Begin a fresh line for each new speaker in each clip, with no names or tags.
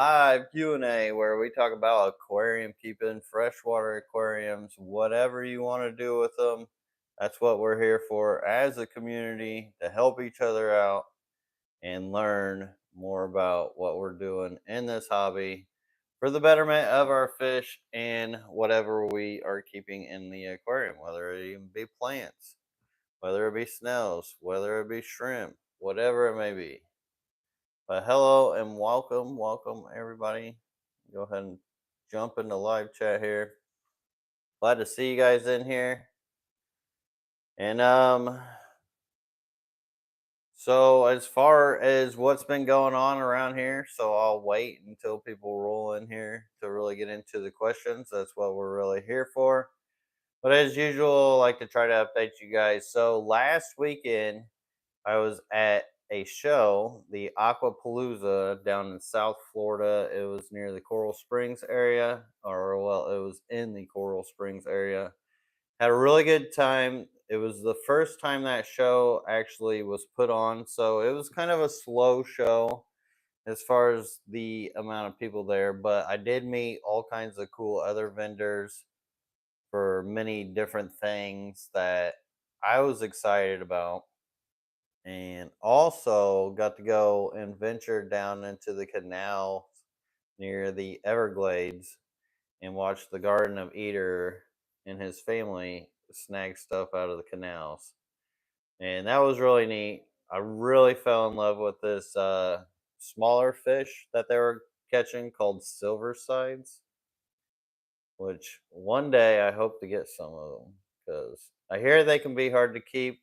Live QnA, where we talk about aquarium keeping, freshwater aquariums, whatever you want to do with them. That's what we're here for as a community to help each other out and learn more about what we're doing in this hobby for the betterment of our fish and whatever we are keeping in the aquarium, whether it even be plants, whether it be snails, whether it be shrimp, whatever it may be. But hello and welcome everybody. Go ahead and jump into live chat here. Glad to see you guys in here. And so as far as what's been going on around here, so I'll wait until people roll in here to really get into the questions. That's what we're really here for. But as usual, I like to try to update you guys. So last weekend I was at a show, the Aquapalooza down in South Florida. It was near the Coral Springs area, or well, it was in the Coral Springs area. Had a really good time. It was the first time that show actually was put on, so it was kind of a slow show as far as the amount of people there, but I did meet all kinds of cool other vendors for many different things that I was excited about, and also got to go and venture down into the canal near the Everglades and watch the Garden of Eater and his family snag stuff out of the canals. And that was really neat. I really fell in love with this smaller fish that they were catching called silver sides, which one day I hope to get some of them because I hear they can be hard to keep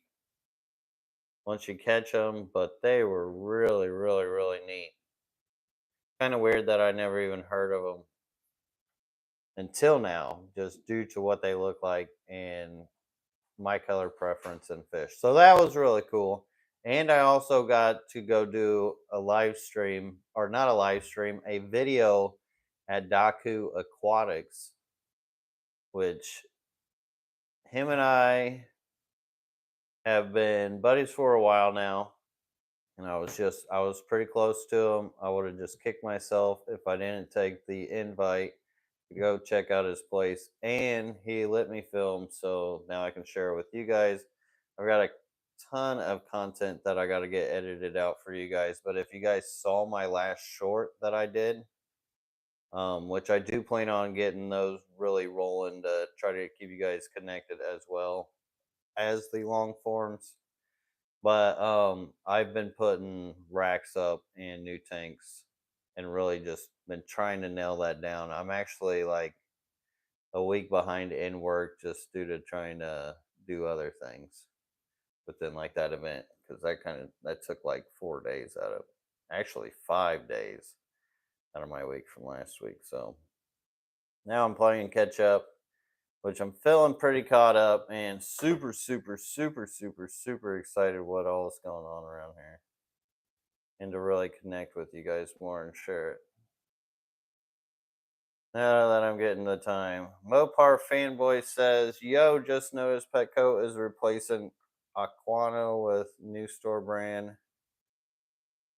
once you catch them, but they were really neat. Kind of weird that I never even heard of them until now, just due to what they look like and my color preference in fish. So that was really cool. And I also got to go do a live stream, or not a live stream, a video at Daku Aquatics, which him and I have been buddies for a while now. And I was pretty close to him. I would have just kicked myself if I didn't take the invite to go check out his place. And he let me film, so now I can share it with you guys. I've got a ton of content that I got to get edited out for you guys. But if you guys saw my last short that I did, which I do plan on getting those really rolling to try to keep you guys connected as well as the long forms. But I've been putting racks up and new tanks and really just been trying to nail that down. I'm actually like a week behind in work just due to trying to do other things within like that event, because that took like 4 days out of, actually 5 days out of my week from last week. So now I'm playing catch up, which I'm feeling pretty caught up and super excited what all is going on around here and to really connect with you guys more and share it. Now that I'm getting the time, Mopar fanboy says, "Yo, just noticed Petco is replacing Aquano with new store brand,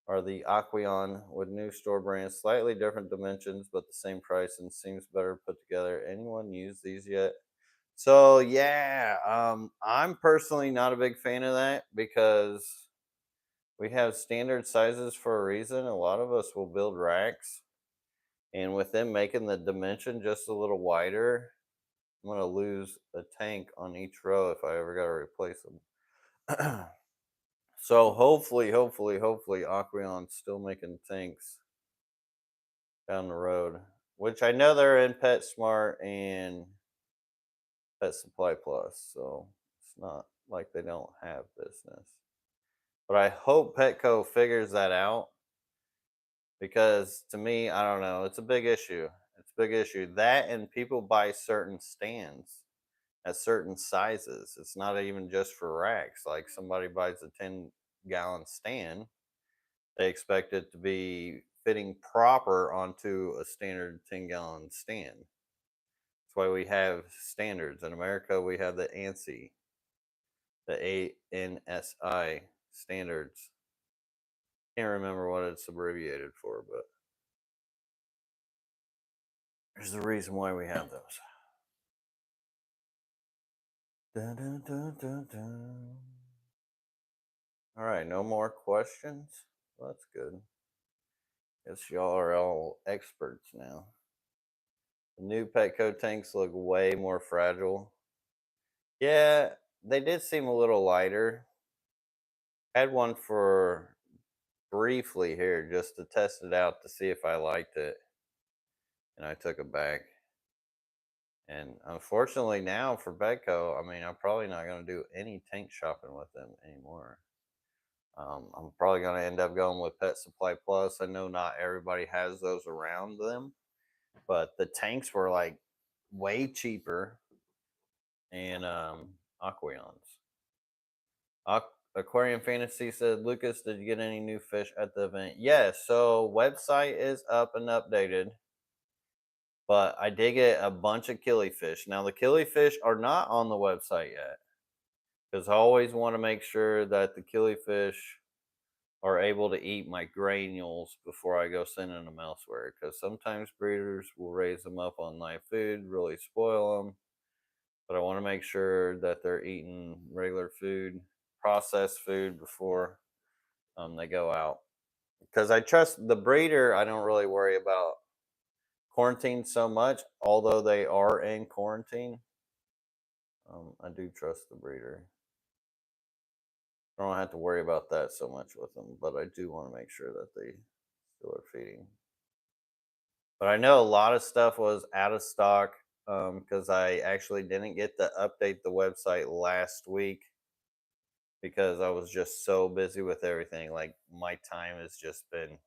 or the Aqueon with new store brand, slightly different dimensions but the same price and seems better put together. Anyone use these yet?" So yeah, I'm personally not a big fan of that because we have standard sizes for a reason. A lot of us will build racks, and with them making the dimension just a little wider, I'm gonna lose a tank on each row if I ever gotta replace them. So hopefully, Aqueon's still making tanks down the road, which I know they're in PetSmart and Pet Supply Plus, so it's not like they don't have business. But I hope Petco figures that out, because to me, I don't know, it's a big issue. It's a big issue. That and people buy certain stands at certain sizes. It's not even just for racks. Like somebody buys a 10-gallon stand, they expect it to be fitting proper onto a standard 10-gallon stand. That's why we have standards. In America, we have the ANSI, the ANSI standards. Can't remember what it's abbreviated for, but There's a reason why we have those. Dun, dun, dun, dun, dun. All right, no more questions. Well, that's good. Guess y'all are all experts now. The new Petco tanks look way more fragile. Yeah, they did seem a little lighter. I had one for briefly here just to test it out to see if I liked it, and I took it back. And unfortunately, now for Petco, I mean, I'm probably not going to do any tank shopping with them anymore. I'm probably going to end up going with Pet Supply Plus. I know not everybody has those around them, but the tanks were like way cheaper. And Aquariums. Aquarium Fantasy said, Lucas, did you get any new fish at the event? Yes. So website is up and updated, but I did get a bunch of killifish. Now the killifish are not on the website yet because I always want to make sure that the killifish are able to eat my granules before I go sending them elsewhere. Because sometimes breeders will raise them up on live food, really spoil them. But I want to make sure that they're eating regular food, processed food before they go out. Because I trust the breeder, I don't really worry about quarantine so much, although they are in quarantine. I do trust the breeder. I don't have to worry about that so much with them, but I do want to make sure that they still are feeding. But I know a lot of stuff was out of stock because I actually didn't get to update the website last week because I was just so busy with everything. Like my time has just been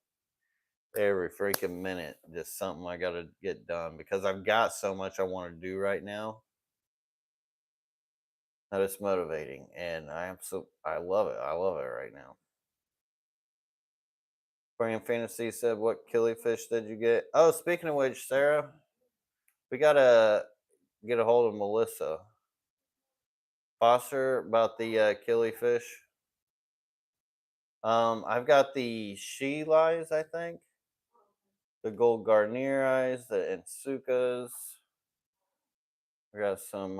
every freaking minute, just something I got to get done because I've got so much I want to do right now that it's motivating, and I love it. I love it right now. Aquarium Fantasy said, "What killifish did you get?" Oh, speaking of which, Sarah, we gotta get a hold of Melissa Foster about the killifish. I've got the she lies, I think. The gold Garnier eyes, the Ensukas. We got some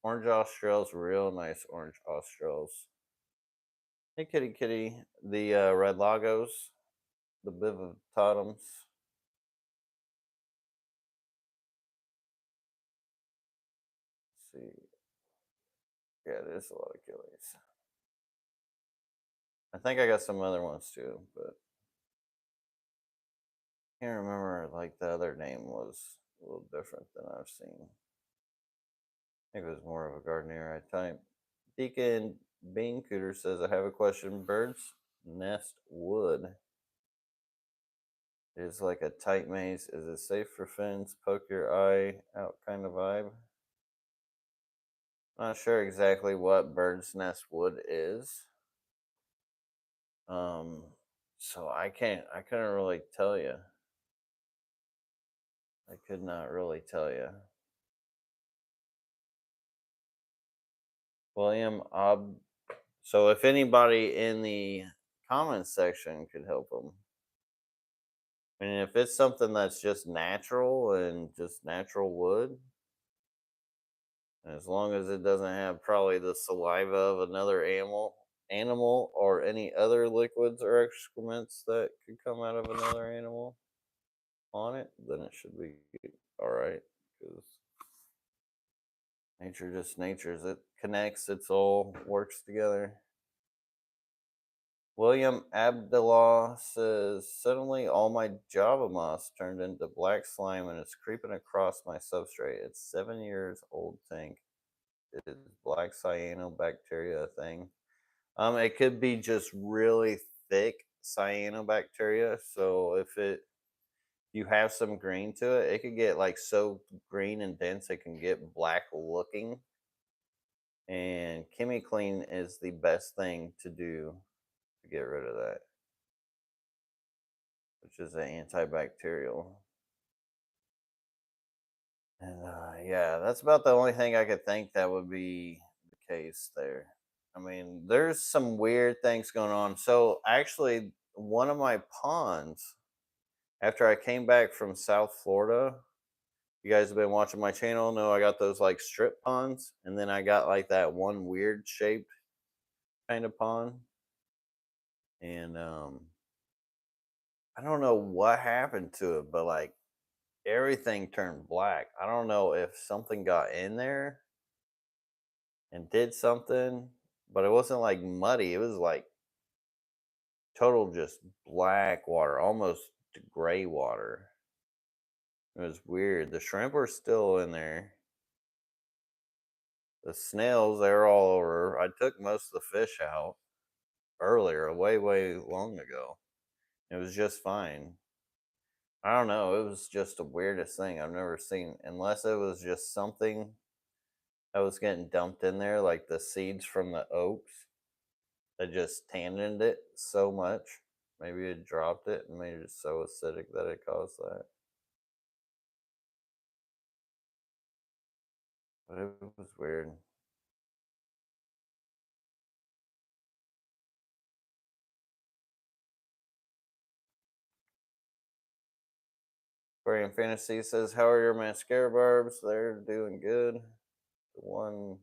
orange Australs, real nice orange Australs. Hey, kitty, kitty. The red Lagos, the Bivitotums. See, yeah, there's a lot of killies. I think I got some other ones too, but I can't remember. Like the other name was a little different than I've seen. I think it was more of a Gardner type. Deacon Bean Cooter says, I have a question. Birds nest wood is like a tight maze. Is it safe for fins? Poke your eye out kind of vibe? Not sure exactly what bird's nest wood is. Um, so I couldn't really tell you. I could not really tell you. William So if anybody in the comments section could help them, I mean, if it's something that's just natural and just natural wood, as long as it doesn't have probably the saliva of another animal or any other liquids or excrements that could come out of another animal on it, then it should be all right. Because nature just natures. It connects. It's all works together. William Abdullah says, suddenly all my Java moss turned into black slime and it's creeping across my substrate. It's 7 years old tank. Is black cyanobacteria a thing? It could be just really thick cyanobacteria. So if you have some green to it, it could get like so green and dense it can get black looking. And Clean is the best thing to do to get rid of that, which is an antibacterial. And yeah, that's about the only thing I could think that would be the case there. I mean, there's some weird things going on. So actually, one of my ponds, after I came back from South Florida, You guys have been watching my channel, know I got those like strip ponds, and then I got like that one weird shaped kind of pond. And I don't know what happened to it, but like everything turned black. I don't know if something got in there and did something, but it wasn't like muddy. It was like total just black water, almost gray water. It was weird. The shrimp were still in there. The snails, they're all over. I took most of the fish out earlier, way, way long ago. It was just fine. I don't know. It was just the weirdest thing I've never seen, unless it was just something that was getting dumped in there, like the seeds from the oaks that just tanned it so much. Maybe it dropped it and made it so acidic that it caused that. But it was weird. Aquarium Fantasy says, "How are your mascara barbs? They're doing good. The one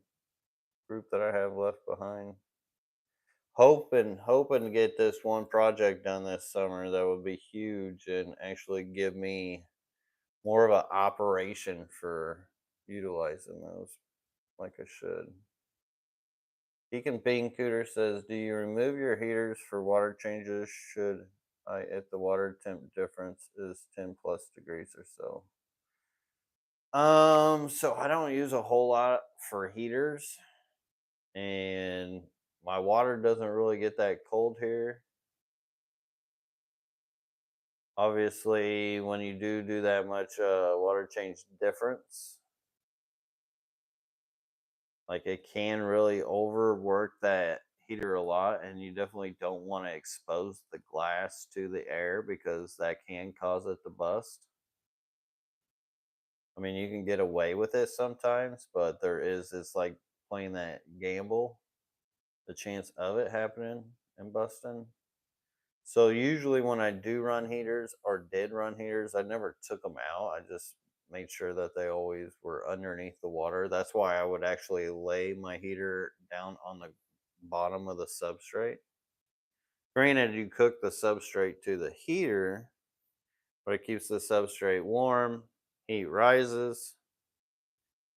group that I have left behind. Hoping to get this one project done this summer. That would be huge and actually give me more of an operation for utilizing those like I should." Deacon Bean Cooter says, "Do you remove your heaters for water changes? Should I, if the water temp difference is 10 plus degrees or so?" So I don't use a whole lot for heaters, and my water doesn't really get that cold here. Obviously, when you do that much water change difference, like it can really overwork that heater a lot, and you definitely don't want to expose the glass to the air because that can cause it to bust. I mean, you can get away with it sometimes, but there is it's like playing that gamble, the chance of it happening and busting. So usually when I do run heaters or did run heaters, I never took them out. I just made sure that they always were underneath the water. That's why I would actually lay my heater down on the bottom of the substrate. Granted, you cook the substrate to the heater, but it keeps the substrate warm, heat rises,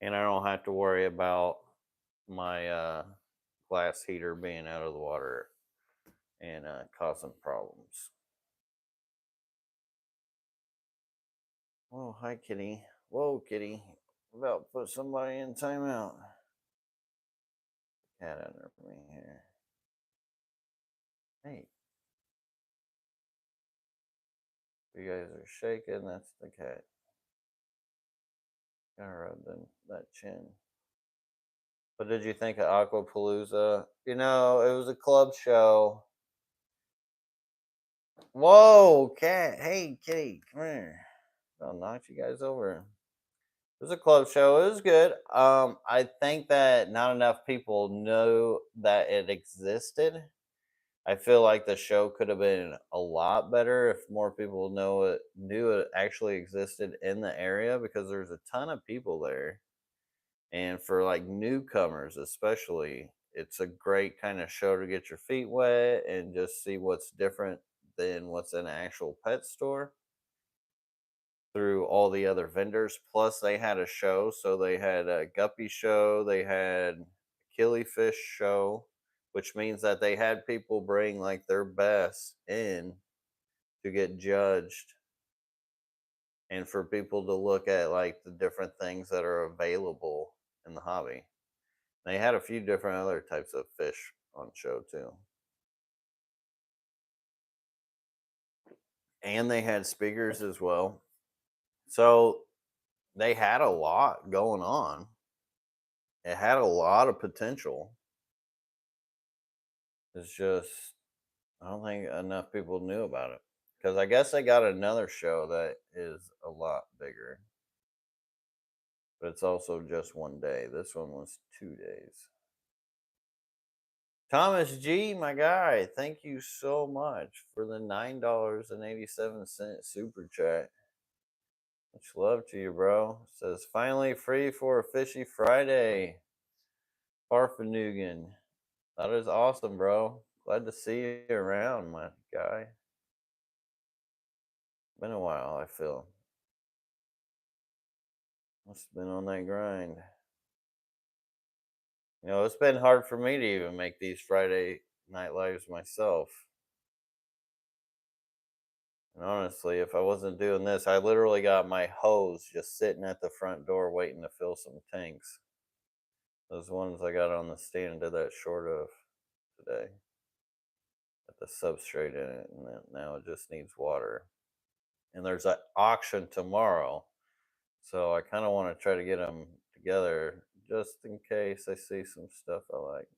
and I don't have to worry about my glass heater being out of the water and causing problems. Oh, hi, kitty. Whoa, kitty. About to put somebody in timeout. Cat under me here. Hey. You guys are shaking. That's the cat. Gotta rub that chin. What did you think of Aquapalooza? You know, it was a club show. Whoa, cat. Hey, kitty. Come here. I'll knock you guys over. It was a club show. It was good. I think that not enough people know that it existed. I feel like the show could have been a lot better if more people knew it actually existed in the area because there's a ton of people there. And for like newcomers especially, it's a great kind of show to get your feet wet and just see what's different than what's in an actual pet store through all the other vendors. Plus, they had a show, so they had a guppy show, they had a killifish show, which means that they had people bring like their best in to get judged and for people to look at like the different things that are available in the hobby. They had a few different other types of fish on show too. And they had speakers as well. So they had a lot going on. It had a lot of potential. It's just I don't think enough people knew about it because I guess they got another show that is a lot bigger, but it's also just one day. This one was 2 days. Thomas G, my guy, thank you so much for the $9.87 super chat. Much Much love to you, bro. Says finally free for a fishy Friday. Parfanugan. That is awesome, bro. Glad to see you around, my guy. Been a while, I feel. Must have been on that grind. It's been hard for me to even make these Friday night lives myself. And honestly, if I wasn't doing this, I literally got my hose just sitting at the front door waiting to fill some tanks. Those ones I got on the stand did that short of today. Got the substrate in it, and then now it just needs water. And there's an auction tomorrow, so I kind of want to try to get them together just in case I see some stuff I like.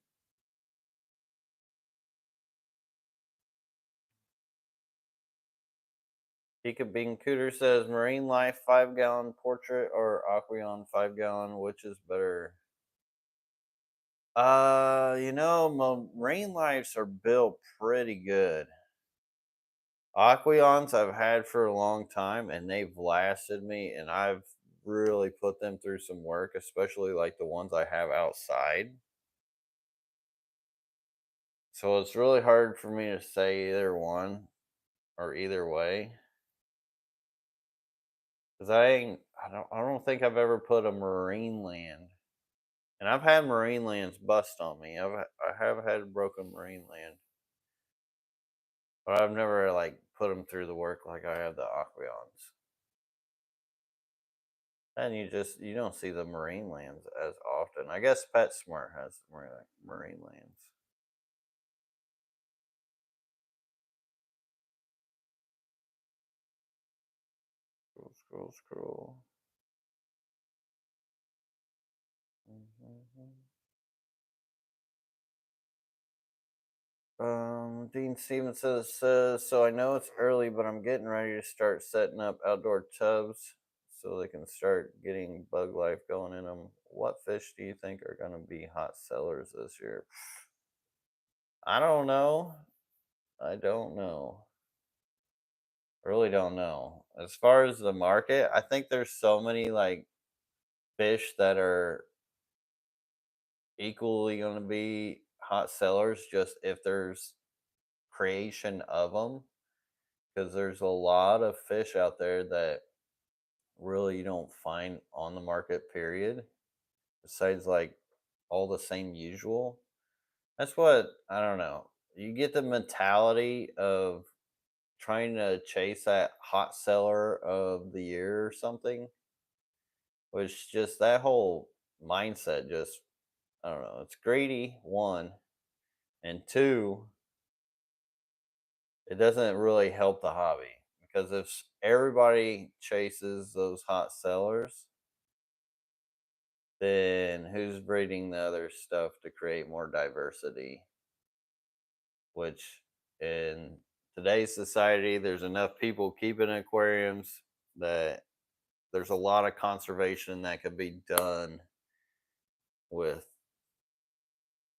Pika Bean Cooter says Marine Life 5 gallon portrait or Aquarium 5 gallon, which is better? Marine Lives are built pretty good. Aqueons I've had for a long time and they've lasted me, and I've really put them through some work, especially like the ones I have outside. So it's really hard for me to say either one or either way. Cause I don't think I've ever put a marine land, and I've had marine lands bust on me. I have had broken marine land, but I've never like put them through the work like I have the Aqueons. And you don't see the marine lands as often. I guess PetSmart has marine lands. Scroll, scroll, scroll. Mhm. Dean Stevens says, so I know it's early, but I'm getting ready to start setting up outdoor tubs so they can start getting bug life going in them. What fish do you think are going to be hot sellers this year? I don't know. I don't know. Really don't know. As far as the market, I think there's so many like fish that are equally going to be hot sellers just if there's creation of them, because there's a lot of fish out there that really you don't find on the market, period, besides like all the same usual. That's what I don't know. You get the mentality of trying to chase that hot seller of the year or something, which just that whole mindset just, I don't know, it's greedy, one, and two, it doesn't really help the hobby, because if everybody chases those hot sellers, then who's breeding the other stuff to create more diversity? Which in today's society, there's enough people keeping aquariums that there's a lot of conservation that could be done with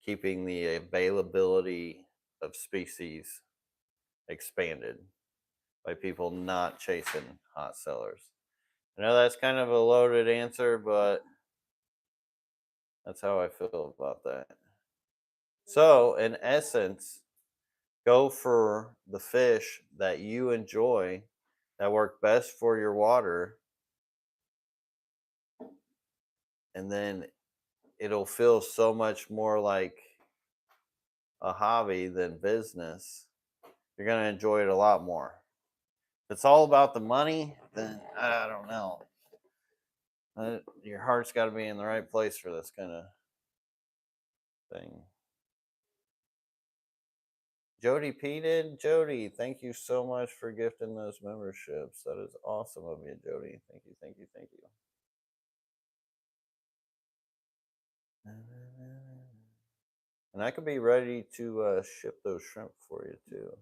keeping the availability of species expanded by people not chasing hot sellers. I know that's kind of a loaded answer, but that's how I feel about that. So, in essence, go for the fish that you enjoy, that work best for your water, and then it'll feel so much more like a hobby than business. You're going to enjoy it a lot more. If it's all about the money, then I don't know. Your heart's got to be in the right place for this kind of thing. Jody P did. Jody, thank you so much for gifting those memberships. That is awesome of you, Jody. Thank you, thank you, thank you. And I could be ready to ship those shrimp for you too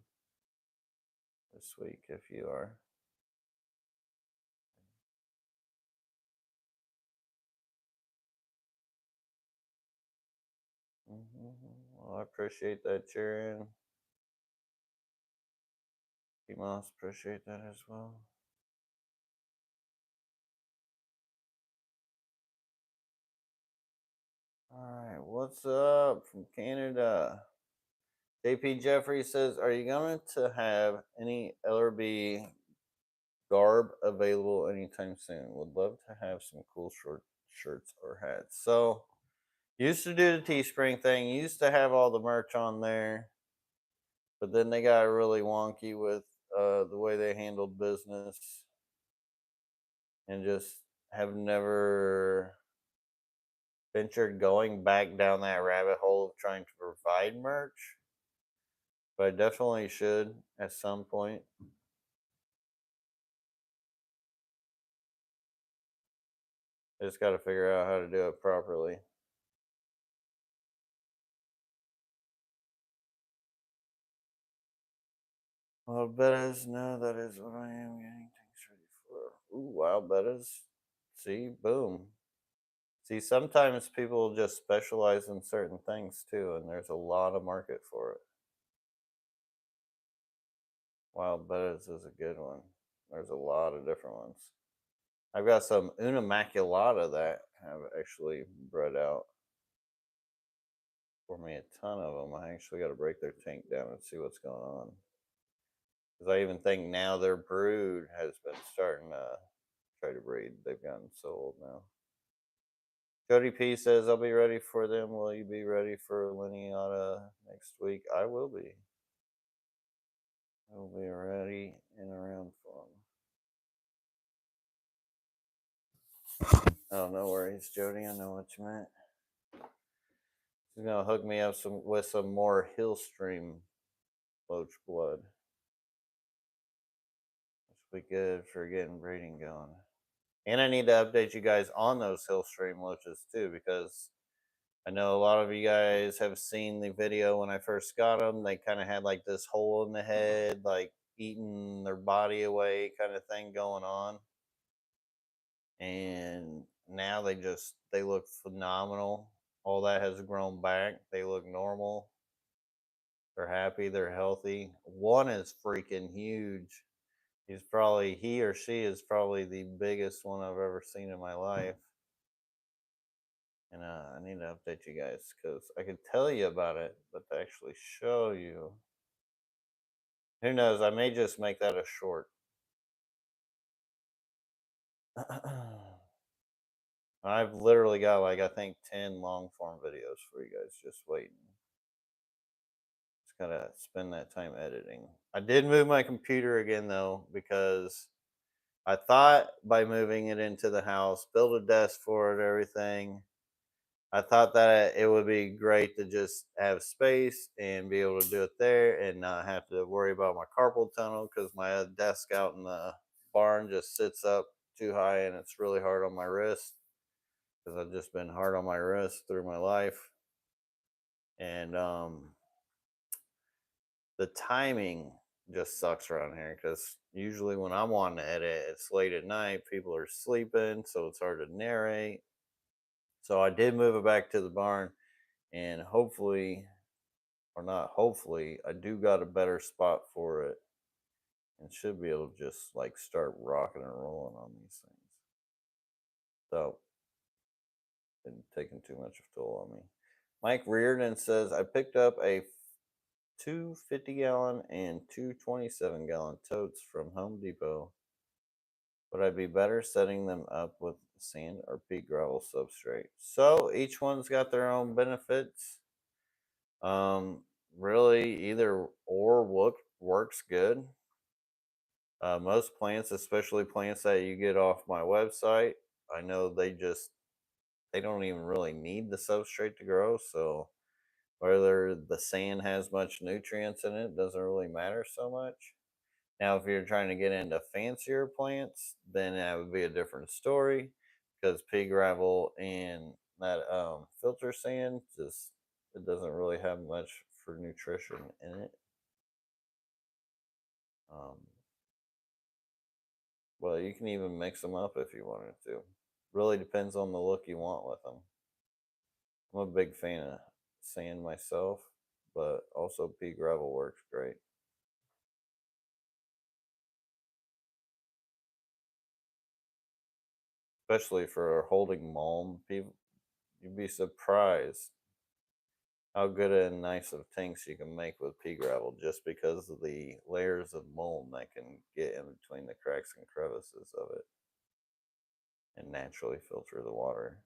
this week if you are. Well, I appreciate that, Sharon. Moss, appreciate that as well. Alright, what's up from Canada? JP Jeffrey says, are you going to have any LRB garb available anytime soon? Would love to have some cool short shirts or hats. So, used to do the Teespring thing, used to have all the merch on there, but then they got really wonky with the way they handled business and just have never ventured going back down that rabbit hole of trying to provide merch. But I definitely should at some point. I just got to figure out how to do it properly. Well, bettas, no, that is what I am getting things ready for. Ooh, wow, bettas. See, boom. See, sometimes people just specialize in certain things too, and there's a lot of market for it. Wild bettas is a good one. There's a lot of different ones. I've got some Una Maculata that have actually bred out for me, a ton of them. I actually got to break their tank down and see what's going on. Because I even think now their brood has been starting to try to breed. They've gotten so old now. Jody P says, I'll be ready for them. Will you be ready for Lineata next week? I will be. I will be ready and around for them. Oh, no worries, Jody. I know what you meant. She's gonna hook me up with some more Hillstream Loach blood. This will be good for getting breeding going. And I need to update you guys on those Hillstream Loaches too, because I know a lot of you guys have seen the video when I first got them. They kind of had like this hole in the head, like eating their body away kind of thing going on. And now they look phenomenal. All that has grown back. They look normal. They're happy, they're healthy. One is freaking huge. He or she is probably the biggest one I've ever seen in my life. And I need to update you guys because I could tell you about it, but to actually show you, who knows? I may just make that a short. I've literally got like I think 10 long form videos for you guys just waiting. Just gotta spend that time editing. I did move my computer again though because I thought by moving it into the house, build a desk for it, everything. I thought that it would be great to just have space and be able to do it there and not have to worry about my carpal tunnel because my desk out in the barn just sits up too high and it's really hard on my wrist because I've just been hard on my wrist through my life. And the timing just sucks around here because usually when I'm wanting to edit, it's late at night, people are sleeping, so it's hard to narrate. So I did move it back to the barn, and hopefully, or not hopefully, I do got a better spot for it and should be able to just like start rocking and rolling on these things. So, been taking too much of a toll on me. Mike Reardon says, I picked up a two 50-gallon and two 27-gallon totes from Home Depot. Would I be better setting them up with sand or pea gravel substrate? So each one's got their own benefits. Really, either or works good. Most plants, especially plants that you get off my website, I know they don't even really need the substrate to grow. So whether the sand has much nutrients in it doesn't really matter so much. Now, if you're trying to get into fancier plants, then that would be a different story because pea gravel and that filter sand just it doesn't really have much for nutrition in it. Um, well, you can even mix them up if you wanted to. Really depends on the look you want with them. I'm a big fan of sand myself, but also pea gravel works great. Especially for holding mulm. You'd be surprised how good and nice of tanks you can make with pea gravel just because of the layers of mold that can get in between the cracks and crevices of it and naturally filter the water.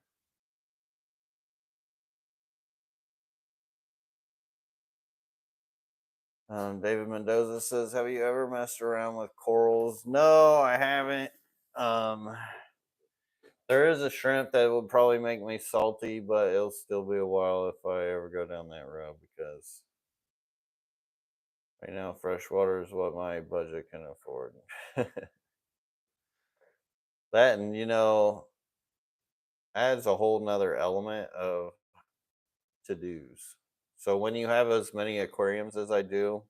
David Mendoza says, "Have you ever messed around with corals?" No, I haven't. Um, there is a shrimp that would probably make me salty, but it'll still be a while if I ever go down that road because right now freshwater is what my budget can afford. That and adds a whole nother element of to dos. So when you have as many aquariums as I do,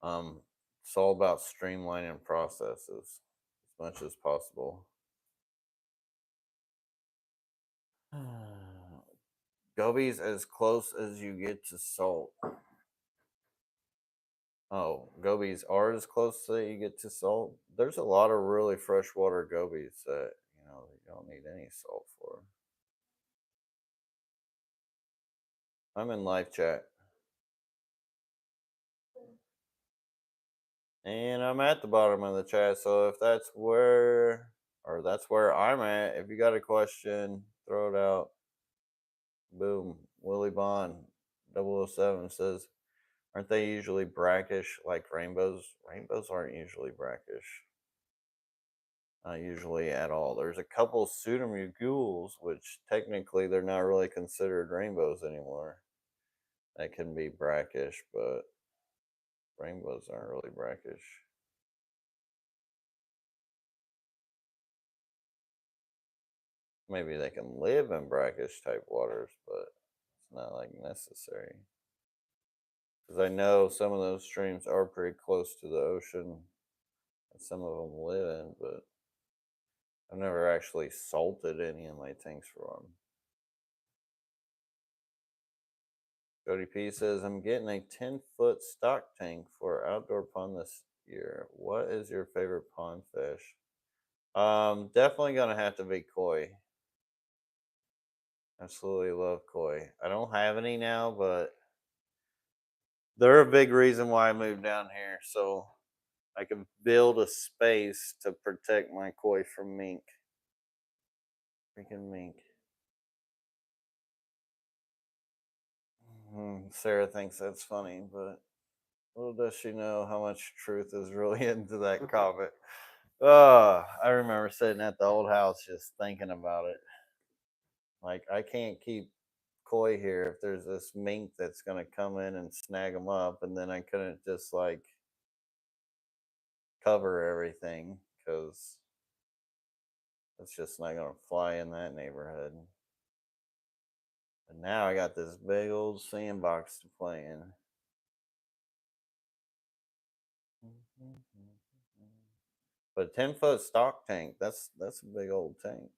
um, it's all about streamlining processes as much as possible. Gobies as close as you get to salt. Oh, gobies are as close that you get to salt. There's a lot of really freshwater gobies that you don't need any salt for. I'm in live chat. And I'm at the bottom of the chat, so if that's where I'm at, if you got a question, throw it out. Boom. Willie Bond 007 says, aren't they usually brackish like rainbows? Rainbows aren't usually brackish. Not usually at all. There's a couple pseudomugules, which technically they're not really considered rainbows anymore. That can be brackish, but rainbows aren't really brackish. Maybe they can live in brackish type waters, but it's not like necessary. Because I know some of those streams are pretty close to the ocean, and some of them live in, but I've never actually salted any of my tanks for them. Cody P says, I'm getting a 10-foot stock tank for outdoor pond this year. What is your favorite pond fish? Definitely gonna have to be koi. Absolutely love koi. I don't have any now, but they're a big reason why I moved down here. So I can build a space to protect my koi from mink. Freaking mink. Sarah thinks that's funny, but little does she know how much truth is really into that comment. I remember sitting at the old house just thinking about it. Like, I can't keep koi here if there's this mink that's going to come in and snag them up, and then I couldn't just like cover everything because it's just not going to fly in that neighborhood. But now I got this big old sandbox to play in. But 10-foot stock tank, that's a big old tank.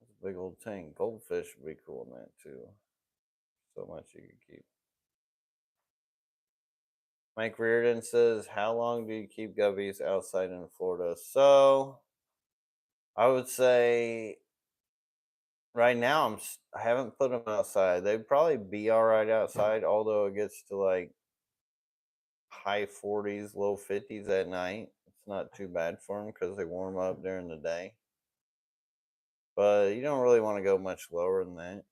That's a big old tank. Goldfish would be cool in that too. So much you could keep. Mike Reardon says, how long do you keep guppies outside in Florida? So I would say right now I haven't put them outside. They'd probably be all right outside, although it gets to like high 40s, low 50s at night. It's not too bad for them because they warm up during the day. But you don't really want to go much lower than that.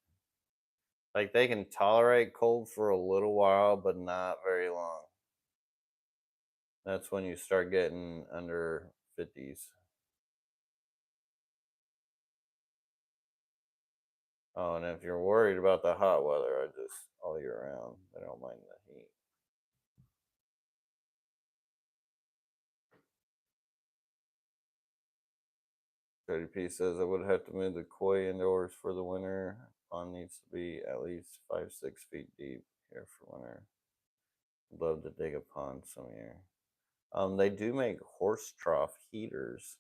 Like they can tolerate cold for a little while, but not very long. That's when you start getting under 50s. Oh, and if you're worried about the hot weather, I just all year round. I don't mind the heat. Cody P says I would have to move the koi indoors for the winter. Pond needs to be at least 5-6 feet deep here for winter. Love to dig a pond some year. They do make horse trough heaters.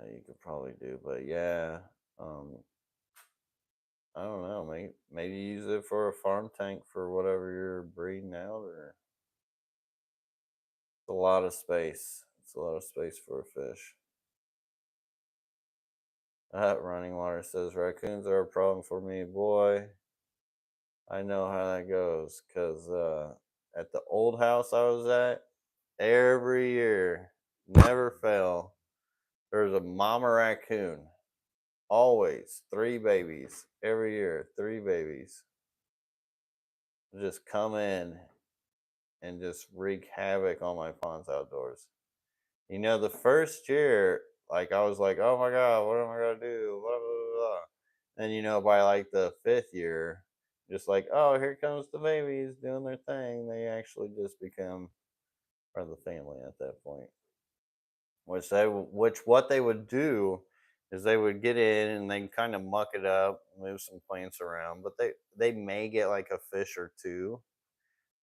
You could probably do, but yeah, I don't know. Maybe use it for a farm tank for whatever you're breeding out, or it's a lot of space. It's a lot of space for a fish. Running Water says raccoons are a problem for me, boy. I know how that goes because at the old house I was at, every year, never fail, there's a mama raccoon. Always three babies every year, three babies just come in and just wreak havoc on my ponds outdoors. You know, the first year, like I was like, oh my god, what am I gonna do? Blah blah blah. Blah. And you know, by like the fifth year, just like, oh, here comes the babies doing their thing. They actually just become part of the family at that point. Which what they would do is they would get in and they kind of muck it up, move some plants around, but they may get like a fish or two.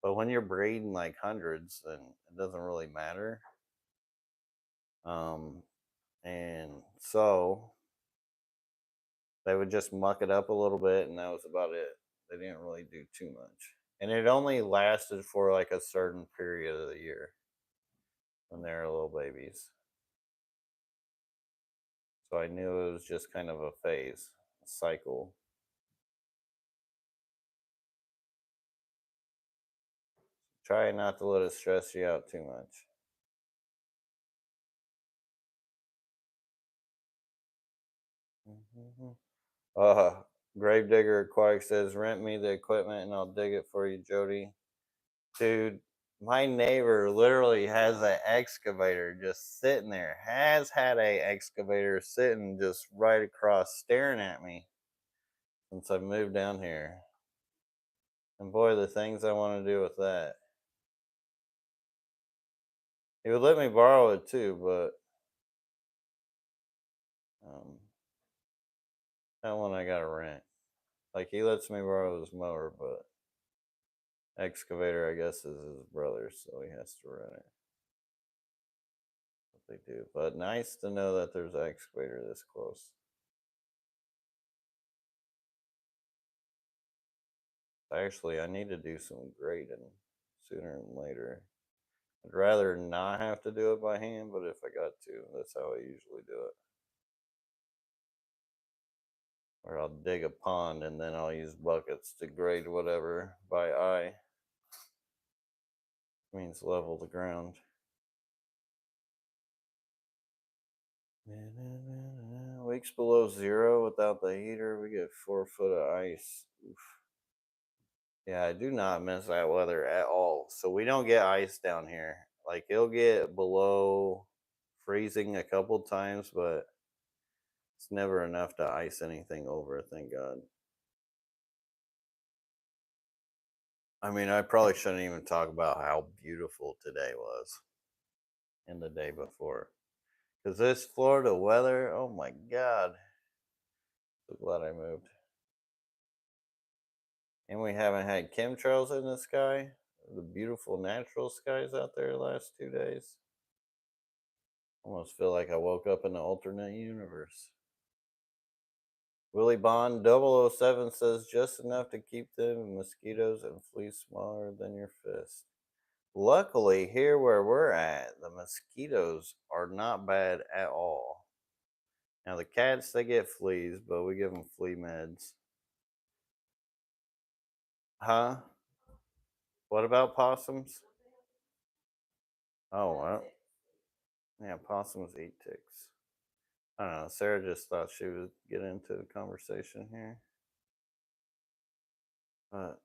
But when you're breeding like hundreds, then it doesn't really matter. Um, and so they would just muck it up a little bit, and that was about it. They didn't really do too much, and it only lasted for like a certain period of the year when they were little babies. So I knew it was just kind of a phase, a cycle. Try not to let it stress you out too much. Uh, Gravedigger Aquatics says, rent me the equipment and I'll dig it for you, Jody. Dude, my neighbor literally has an excavator just sitting there, has had a excavator sitting just right across staring at me since I moved down here. And boy, the things I want to do with that. He would let me borrow it too, but um, that one I got to rent. Like, he lets me borrow his mower, but excavator, I guess, is his brother's, so he has to rent it. What they do. But nice to know that there's an excavator this close. Actually, I need to do some grading sooner than later. I'd rather not have to do it by hand, but if I got to, that's how I usually do it. Or I'll dig a pond and then I'll use buckets to grade whatever by eye. Means level the ground. Weeks below zero without the heater, we get 4 foot of ice. Oof. Yeah, I do not miss that weather at all. So we don't get ice down here. Like, it'll get below freezing a couple times, but it's never enough to ice anything over, thank God. I mean, I probably shouldn't even talk about how beautiful today was and the day before. Because this Florida weather, oh my God. So glad I moved. And we haven't had chemtrails in the sky. The beautiful natural skies out there the last 2 days. Almost feel like I woke up in an alternate universe. Willie Bond 007 says just enough to keep the mosquitoes and fleas smaller than your fist. Luckily, here where we're at, the mosquitoes are not bad at all. Now, the cats, they get fleas, but we give them flea meds. Huh? What about possums? Oh, well. Yeah, possums eat ticks. I don't know. Sarah just thought she would get into the conversation here.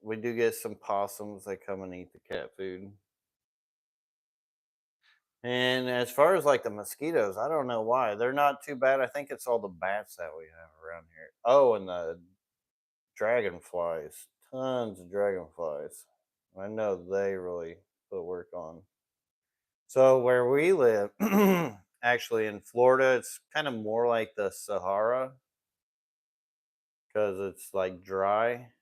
We do get some possums. They come and eat the cat food. And as far as like the mosquitoes, I don't know why. They're not too bad. I think it's all the bats that we have around here. Oh, and the dragonflies. Tons of dragonflies. I know they really put work on. So where we live, actually in Florida, it's kind of more like the Sahara because it's like dry,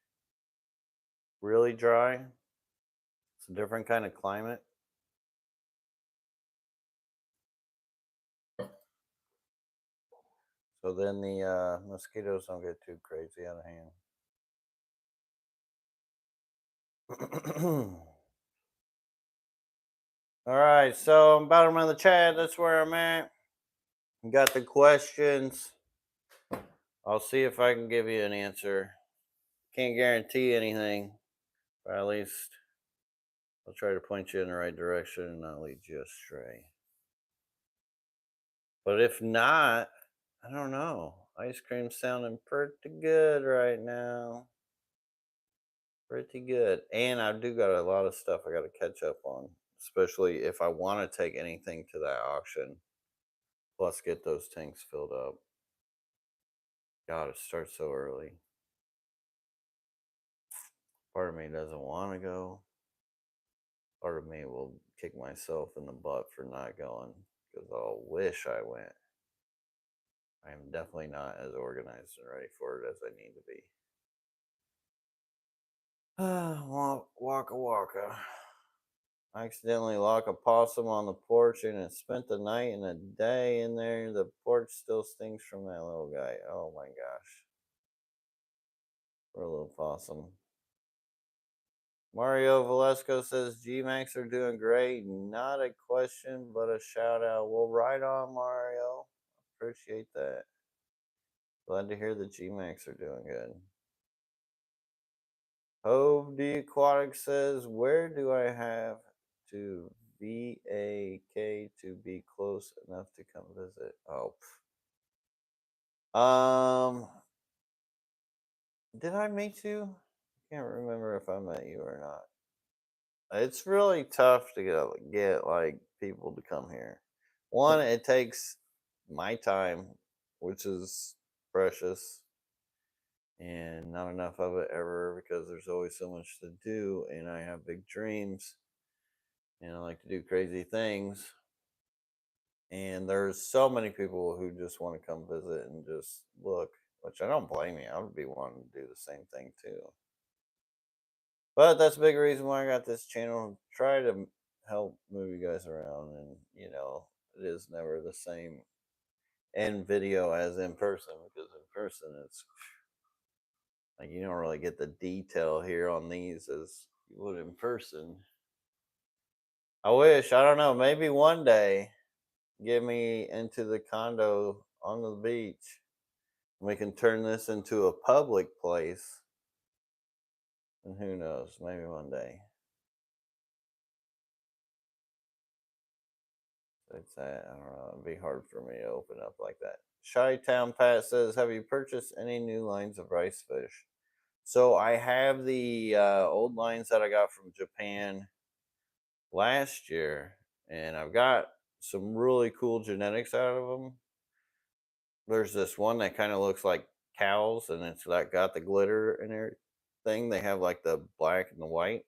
really dry. It's a different kind of climate. So then the mosquitoes don't get too crazy out of hand. All right, so I'm bottom of the chat. That's where I'm at. Got the questions. I'll see if I can give you an answer. Can't guarantee anything, but at least I'll try to point you in the right direction and not lead you astray. But if not, I don't know. Ice cream's sounding pretty good right now. Pretty good. And I do got a lot of stuff I got to catch up on, especially if I want to take anything to that auction. Plus, get those tanks filled up. God, it starts so early. Part of me doesn't want to go. Part of me will kick myself in the butt for not going because I'll wish I went. I am definitely not as organized and ready for it as I need to be. Waka waka. I accidentally locked a possum on the porch and it spent the night and a day in there. The porch still stinks from that little guy. Oh my gosh. Poor little possum. Mario Velasco says G-Max are doing great. Not a question, but a shout out. Well, right on, Mario. Appreciate that. Glad to hear the G-Max are doing good. LRB Aquatics says, where do I have to VAK to be close enough to come visit? Oh, did I meet you? I can't remember if I met you or not. It's really tough to get like people to come here. One, it takes my time, which is precious, and not enough of it ever because there's always so much to do, and I have big dreams, and I like to do crazy things. And there's so many people who just want to come visit and just look, which I don't blame you. I would be wanting to do the same thing too. But that's a big reason why I got this channel. Try to help move you guys around, and it is never the same in video as in person because in person it's like you don't really get the detail here on these as you would in person. I wish, I don't know, maybe one day get me into the condo on the beach. We can turn this into a public place. And who knows, maybe one day. I don't know, it'd be hard for me to open up like that. Shy Town Pat says, have you purchased any new lines of rice fish? So I have the old lines that I got from Japan last year, and I've got some really cool genetics out of them. There's this one that kind of looks like cows, and it's like got the glitter in everything. They have like the black and the white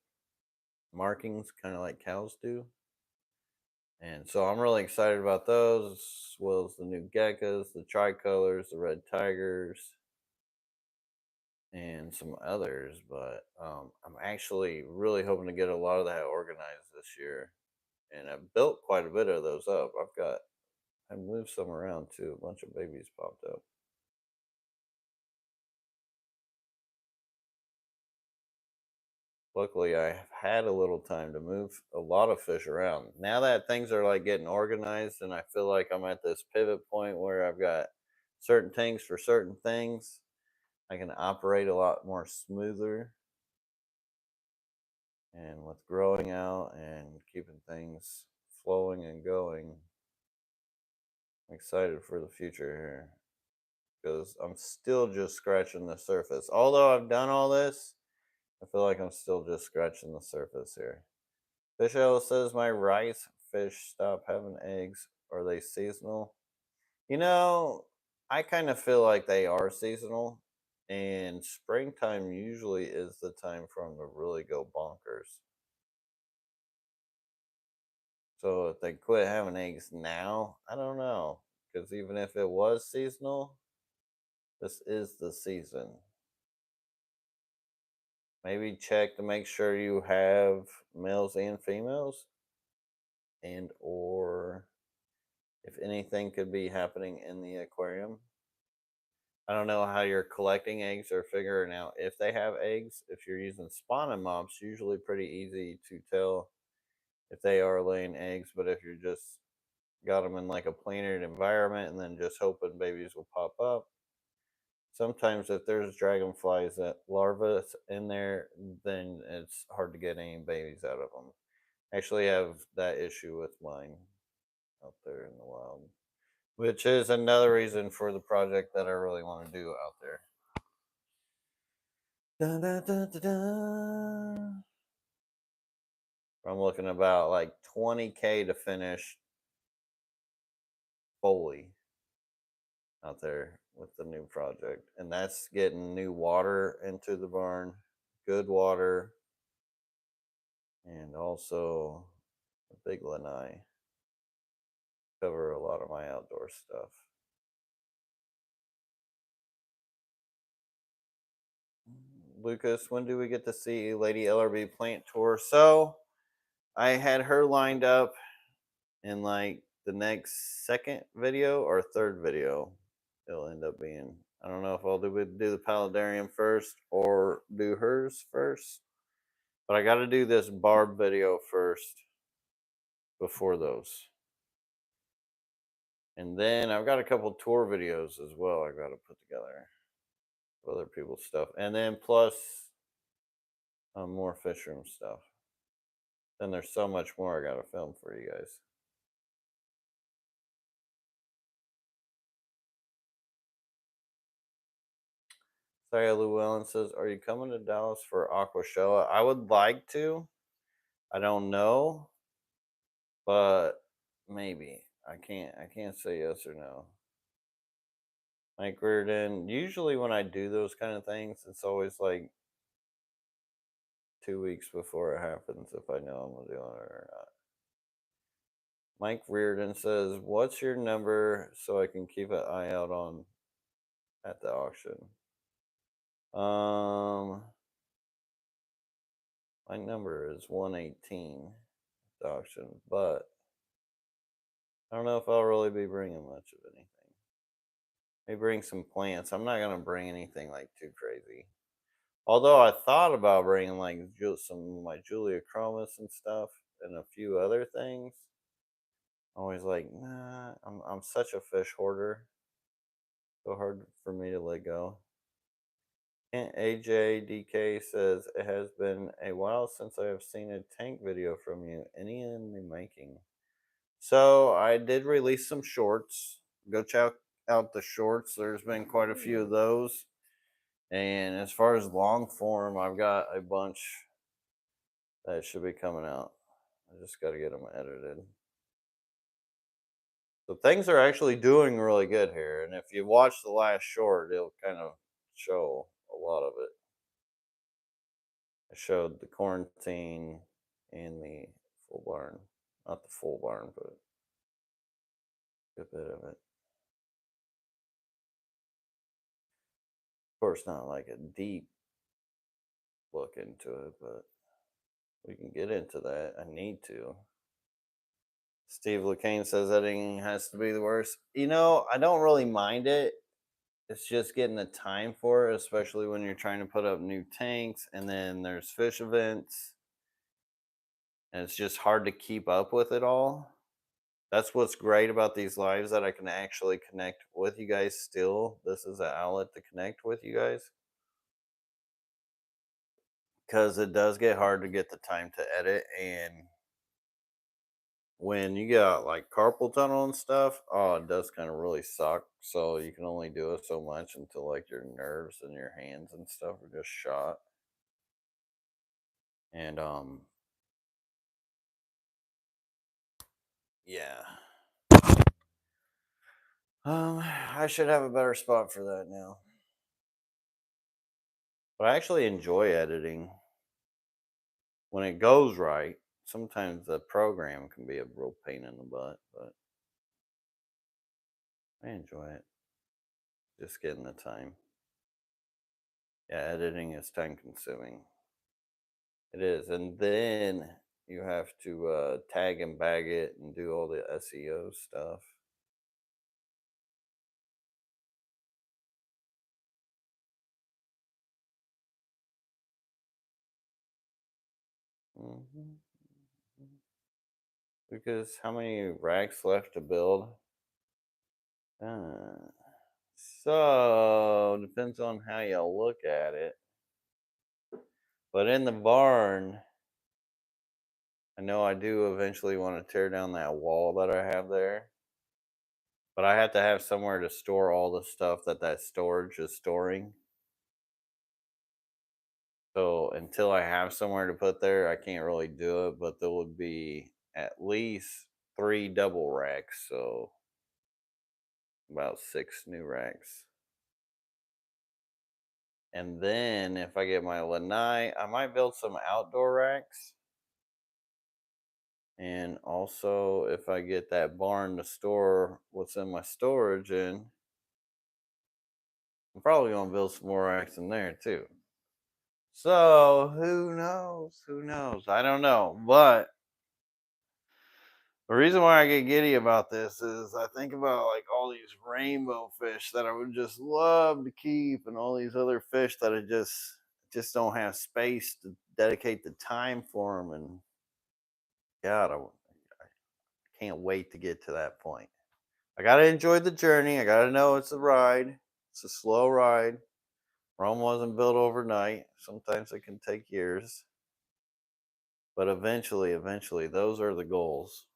markings, kind of like cows do. And so I'm really excited about those, as well as the new geckos, the tricolors, the red tigers, and some others. But I'm actually really hoping to get a lot of that organized this year. And I've built quite a bit of those up. I moved some around too. A bunch of babies popped up. Luckily, I've had a little time to move a lot of fish around. Now that things are like getting organized, and I feel like I'm at this pivot point where I've got certain tanks for certain things, I can operate a lot more smoother. And with growing out and keeping things flowing and going, I'm excited for the future here because I'm still just scratching the surface. Although I've done all this, I feel like I'm still just scratching the surface here. Fish Owl says my rice fish stop having eggs. Are they seasonal? You know, I kind of feel like they are seasonal, and springtime usually is the time for them to really go bonkers. So if they quit having eggs now, I don't know. Because even if it was seasonal, this is the season. Maybe check to make sure you have males and females, and or if anything could be happening in the aquarium. I don't know how you're collecting eggs or figuring out if they have eggs. If you're using spawning mops, usually pretty easy to tell if they are laying eggs. But if you're just got them in like a planar environment and then just hoping babies will pop up, Sometimes if there's dragonflies that larvae in there, then it's hard to get any babies out of them. I actually have that issue with mine out there in the wild, which is another reason for the project that I really want to do out there. Dun, dun, dun, dun, dun. I'm looking about like 20K to finish fully out there with the new project. And that's getting new water into the barn, good water, and also a big lanai. Cover a lot of my outdoor stuff. Lucas, when do we get to see Lady LRB plant tour? So I had her lined up in like the next second video or third video. It'll end up being. I don't know if I'll do the paludarium first or do hers first, but I got to do this barb video first before those. And then I've got a couple tour videos as well I got to put together, other people's stuff, and then plus more fish room stuff. Then there's so much more I got to film for you guys. Saya Llewellyn says, "Are you coming to Dallas for Aquashella?" I would like to. I don't know, but maybe. I can't say yes or no. Mike Reardon. Usually when I do those kind of things, it's always like 2 weeks before it happens if I know I'm doing it or not. Mike Reardon says, "What's your number so I can keep an eye out on at the auction?" My number is 118 at the auction, but I don't know if I'll really be bringing much of anything. Maybe bring some plants. I'm not gonna bring anything like too crazy. Although I thought about bringing like some of my Julia chromis and stuff, and a few other things. Always like, nah. I'm such a fish hoarder. So hard for me to let go. And AJDK says it has been a while since I have seen a tank video from you. Any in the making? So I did release some shorts. Go check out the shorts. There's been quite a few of those. And as far as long form, I've got a bunch that should be coming out. I just got to get them edited. So things are actually doing really good here. And if you watch the last short, it'll kind of show a lot of it. I showed the quarantine and the full barn. Not the full barn, but a good bit of it. Of course, not like a deep look into it, but we can get into that. I need to. Steve LeCane says editing has to be the worst. I don't really mind it. It's just getting the time for it, especially when you're trying to put up new tanks and then there's fish events. And it's just hard to keep up with it all. That's what's great about these lives, that I can actually connect with you guys still. This is an outlet to connect with you guys. Because it does get hard to get the time to edit, and when you got like carpal tunnel and stuff, oh, it does kind of really suck. So you can only do it so much until like your nerves and your hands and stuff are just shot. And yeah. I should have a better spot for that now. But I actually enjoy editing when it goes right. Sometimes the program can be a real pain in the butt, but I enjoy it. Just getting the time. Yeah, editing is time consuming. It is. And then you have to tag and bag it and do all the SEO stuff. Mm-hmm. Because how many racks left to build? So depends on how you look at it. But in the barn, I know I do eventually want to tear down that wall that I have there. But I have to have somewhere to store all the stuff that storage is storing. So until I have somewhere to put there, I can't really do it. But there would be at least 3 double racks, so about 6 new racks. And then if I get my lanai, I might build some outdoor racks. And also, if I get that barn to store what's in my storage in, I'm probably gonna build some more racks in there too. So who knows? Who knows? I don't know. But the reason why I get giddy about this is I think about like all these rainbow fish that I would just love to keep, and all these other fish that I just don't have space to dedicate the time for them. And God, I can't wait to get to that point. I gotta enjoy the journey. I gotta know it's a ride. It's a slow ride. Rome wasn't built overnight. Sometimes it can take years. But eventually, those are the goals.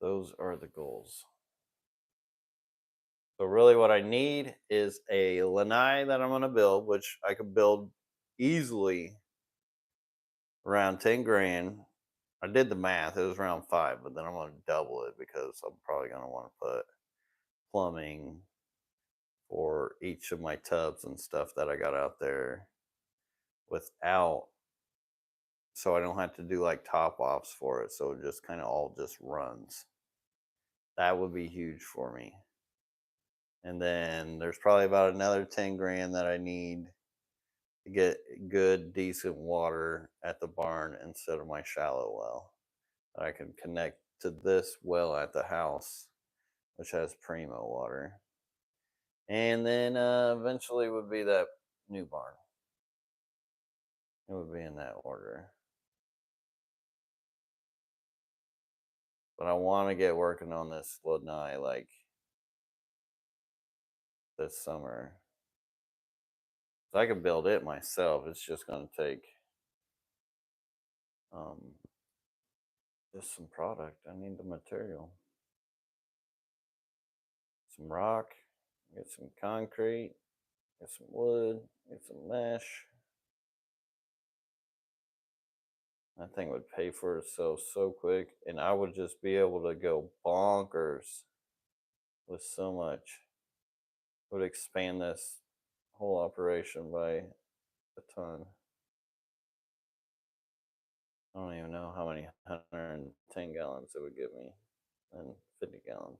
Those are the goals. So really what I need is a lanai that I'm gonna build, which I could build easily around 10 grand. I did the math, it was around 5, but then I'm gonna double it because I'm probably gonna want to put plumbing for each of my tubs and stuff that I got out there without, so I don't have to do like top offs for it. So it just kind of all just runs. That would be huge for me. And then there's probably about another 10 grand that I need to get good, decent water at the barn instead of my shallow well. That I can connect to this well at the house, which has primo water. And then eventually would be that new barn. It would be in that order. But I want to get working on this lanai like this summer. So I can build it myself. It's just going to take um, just some product. I need the material. Some rock, get some concrete, get some wood, get some mesh. That thing would pay for itself so quick, and I would just be able to go bonkers with so much. It would expand this whole operation by a ton. I don't even know how many 110 gallons it would give me, and 50 gallons.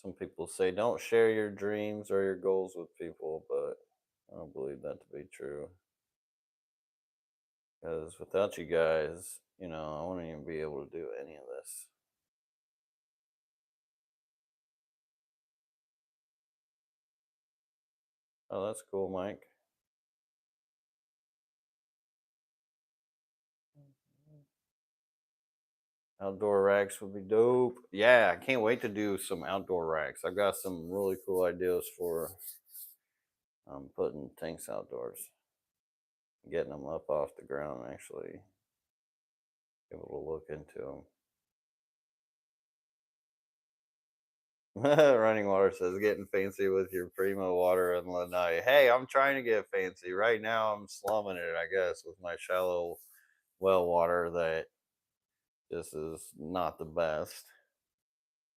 Some people say don't share your dreams or your goals with people, but I don't believe that to be true. Because without you guys, I wouldn't even be able to do any of this. Oh, that's cool, Mike. Outdoor racks would be dope. Yeah, I can't wait to do some outdoor racks. I've got some really cool ideas for putting tanks outdoors, getting them up off the ground, and actually able to look into them. Running Water says getting fancy with your primo water and lanai. Hey, I'm trying to get fancy. Right now I'm slumming it, I guess, with my shallow well water that just is not the best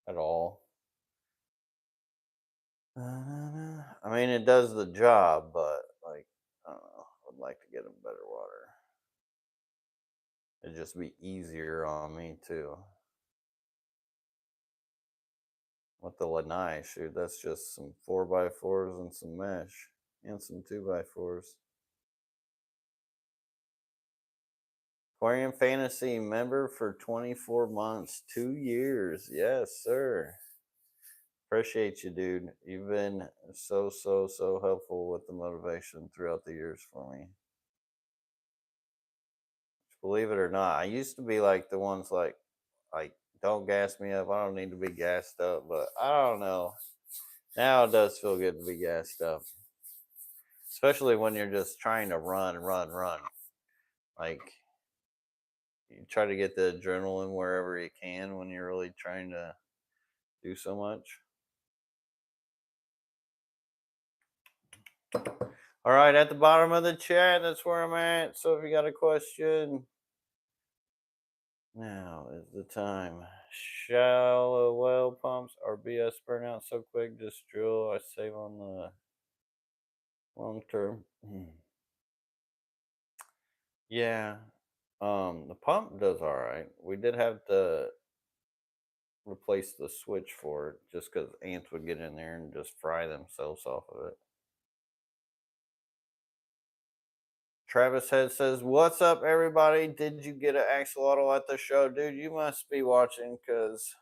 at all. I mean, it does the job, but like, I don't know. I would like to get them better water. It'd just be easier on me too. With the lanai, shoot, that's just some 4x4s and some mesh and some 2x4s. Aquarium Fantasy member for 24 months, 2 years. Yes, sir. Appreciate you, dude. You've been so helpful with the motivation throughout the years for me. believe it or not. I used to be like the ones like don't gas me up. I don't need to be gassed up, but I don't know. Now it does feel good to be gassed up, especially when you're just trying to run. Like you try to get the adrenaline wherever you can when you're really trying to do so much. All right, at the bottom of the chat, that's where I'm at. So if you got a question, now is the time. Shallow well pumps are BS burnout so quick. Just drill. I save on the long term. Yeah. The pump does all right. We did have to replace the switch for it just because ants would get in there and just fry themselves off of it. Travis Head says, "What's up, everybody? Did you get an axolotl at the show, dude? You must be watching because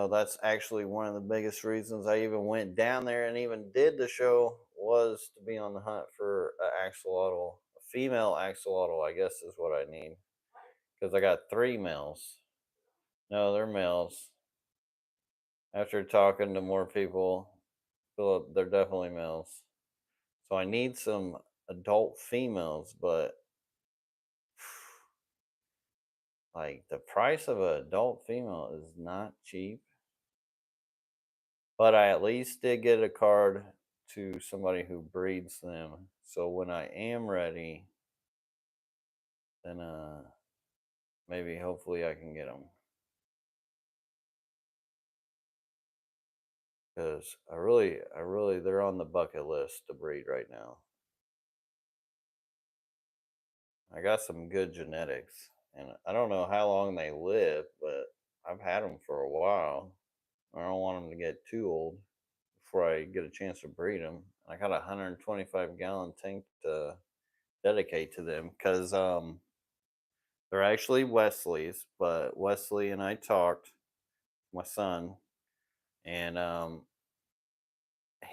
that's actually one of the biggest reasons I even went down there and even did the show was to be on the hunt for an axolotl, a female axolotl, I guess is what I need because I got 3 males. No, they're males. After talking to more people, Philip, they're definitely males. So I need some adult females, but like the price of an adult female is not cheap. But I at least did get a card to somebody who breeds them. So when I am ready, then maybe hopefully I can get them. Because I really, they're on the bucket list to breed right now. I got some good genetics, and I don't know how long they live, but I've had them for a while. I don't want them to get too old before I get a chance to breed them. I got a 125-gallon tank to dedicate to them because they're actually Wesley's, but Wesley and I talked, my son, and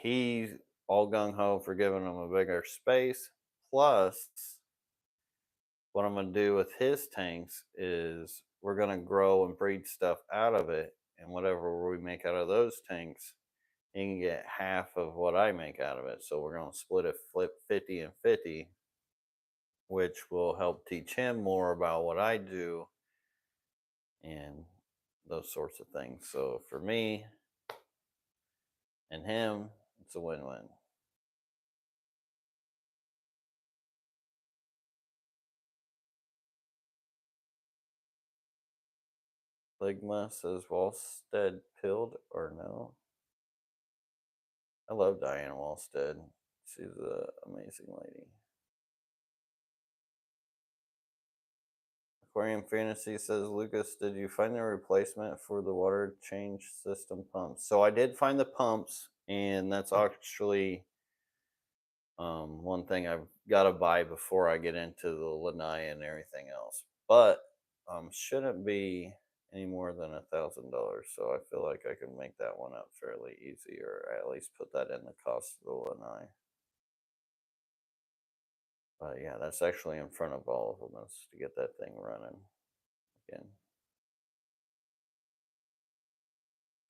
he's all gung ho for giving them a bigger space. Plus, what I'm gonna do with his tanks is we're gonna grow and breed stuff out of it, and whatever we make out of those tanks, he can get half of what I make out of it. So we're gonna split it, flip 50 and 50, which will help teach him more about what I do and those sorts of things. So for me and him, it's a win-win. Ligma says Walstead pilled or no? I love Diana Walstead. She's an amazing lady. Aquarium Fantasy says, Lucas, did you find the replacement for the water change system pumps? So I did find the pumps, and that's actually one thing I've got to buy before I get into the lanai and everything else. But shouldn't be any more than $1,000. So I feel like I can make that one up fairly easy, or at least put that in the cost of the lanai. But yeah, that's actually in front of all of them is to get that thing running again.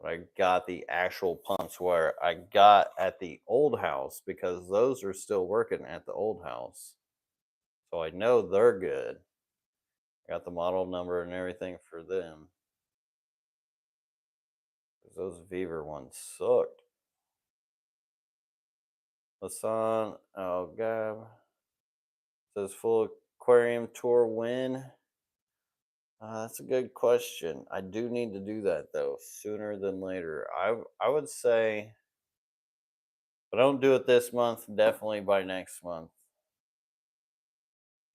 But I got the actual pumps where I got at the old house because those are still working at the old house. So I know they're good. I got the model number and everything for them. Because those Beaver ones sucked. Hassan Al Gab says full aquarium tour when? That's a good question. I do need to do that though, sooner than later. I would say if I don't do it this month, definitely by next month.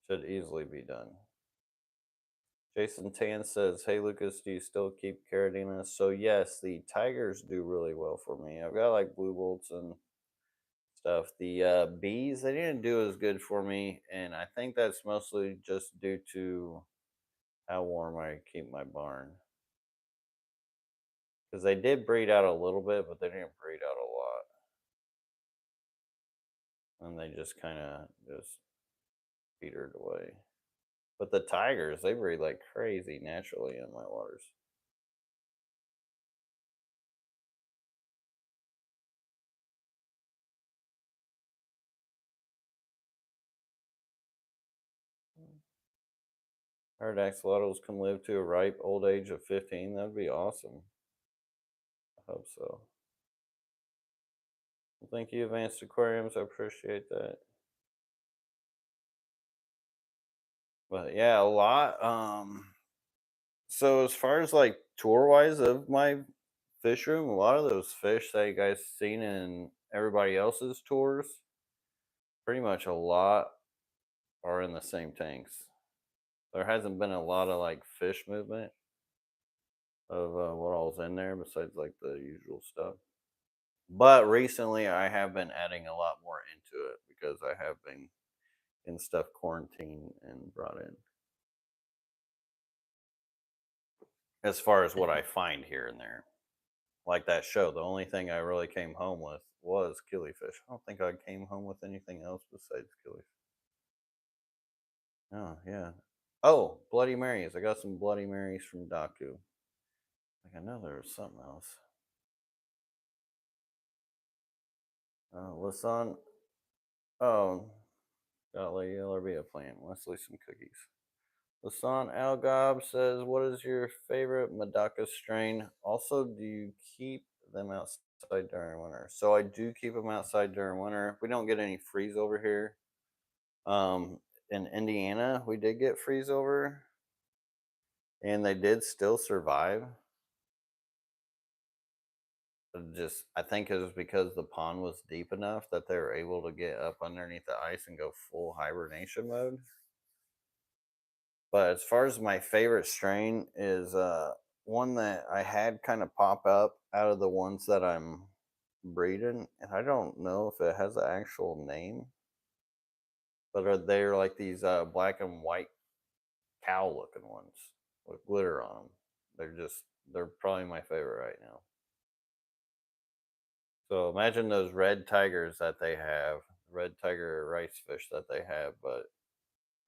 Should easily be done. Jason Tan says, "Hey Lucas, do you still keep Caradina?" So yes, the tigers do really well for me. I've got like blue bolts and stuff. The bees, they didn't do as good for me, and I think that's mostly just due to how warm I keep my barn. Because they did breed out a little bit, but they didn't breed out a lot, and they just kind of just petered away. But the tigers, they breed like crazy naturally in my waters. I heard axolotls can live to a ripe old age of 15. That'd be awesome. I hope so. Well, thank you, Advanced Aquariums. I appreciate that. But yeah, a lot. So as far as like tour wise of my fish room, a lot of those fish that you guys seen in everybody else's tours, pretty much a lot are in the same tanks. There hasn't been a lot of like fish movement of what all's in there besides like the usual stuff. But recently, I have been adding a lot more into it because I have been getting stuff quarantined and brought in. As far as what I find here and there, like that show, the only thing I really came home with was killifish. I don't think I came home with anything else besides killifish. Oh yeah. Oh, Bloody Marys. I got some Bloody Marys from Daku. Like I know there was something else. Lasan. Oh, got Lady LRB a plant. Let's leave some cookies. Lasan Algob says, "What is your favorite Medaka strain? Also, do you keep them outside during winter?" So I do keep them outside during winter. We don't get any freeze over here. In Indiana, we did get freeze over, and they did still survive. Just, I think it was because the pond was deep enough that they were able to get up underneath the ice and go full hibernation mode. But as far as my favorite strain is one that I had kind of pop up out of the ones that I'm breeding, and I don't know if it has an actual name, but they're like these black and white cow looking ones with glitter on them. They're probably my favorite right now. So imagine those red tigers that they have, red tiger rice fish that they have, but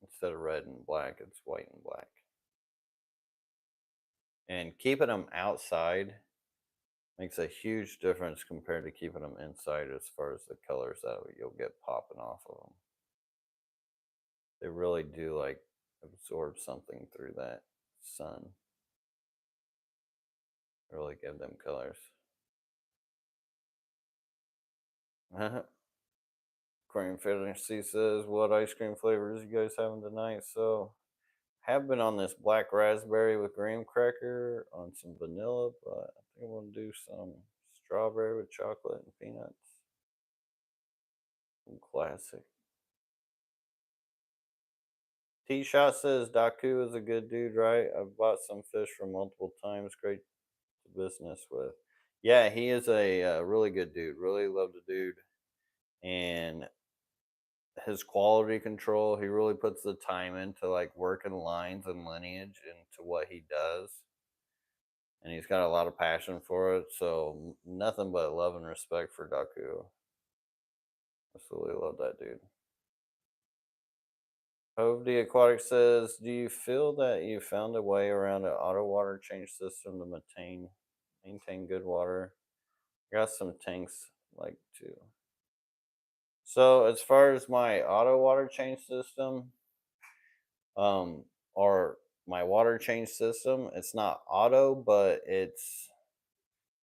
instead of red and black, it's white and black. And keeping them outside makes a huge difference compared to keeping them inside as far as the colors that you'll get popping off of them. They really do like absorb something through that sun. Really give them colors. Aquarium Fantasy says, "What ice cream flavors you guys having tonight?" So, have been on this black raspberry with graham cracker on some vanilla, but I think I'm gonna do some strawberry with chocolate and peanuts. Some classic. T Shot says Daku is a good dude, right? I've bought some fish from multiple times. Great business with. Yeah, he is a really good dude. Really love the dude, and his quality control. He really puts the time into like working lines and lineage into what he does, and he's got a lot of passion for it. So nothing but love and respect for Daku. Absolutely love that dude. LRB Aquatics says, "Do you feel that you found a way around an auto water change system to maintain good water?" Got some tanks like too. So as far as my auto water change system, or my water change system, it's not auto, but it's